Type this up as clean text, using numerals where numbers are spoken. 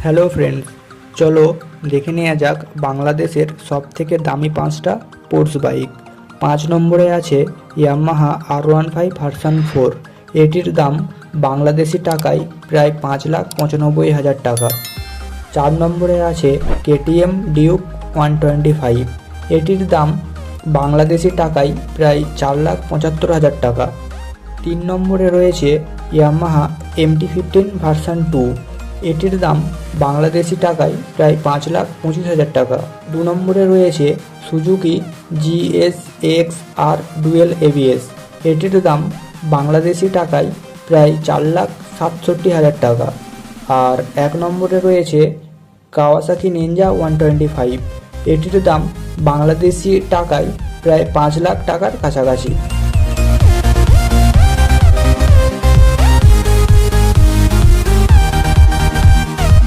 Hello friends, চলো দেখে নেওয়া যাক বাংলাদেশের সবথেকে দামি 5টা স্পোর্টস বাইক। 5 নম্বরে আছে ইয়ামাহা R15 ভার্সন 4। এটির দাম বাংলাদেশি টাকায় প্রায় 5,95,000 টাকা। 4 নম্বরে আছে কেটিএম ডিউক 125। এটির দাম বাংলাদেশি টাকায় প্রায় 4,75,000 টাকা। 3 নম্বরে রয়েছে ইয়ামাহা MT-15 ভার্সন 2। এটির দাম বাংলাদেশি টাকায় প্রায় 5,25,000 টাকা। 2 নম্বরে রয়েছে সুজুকি GSX-R ডুয়েল ABS। এটির দাম বাংলাদেশি টাকায় প্রায় 4,67,000 টাকা। আর 1 নম্বরে রয়েছে কাওয়াসাকি নিনজা 125। এটির দাম বাংলাদেশি টাকায় প্রায় 5 লাখ টাকার কাছাকাছি।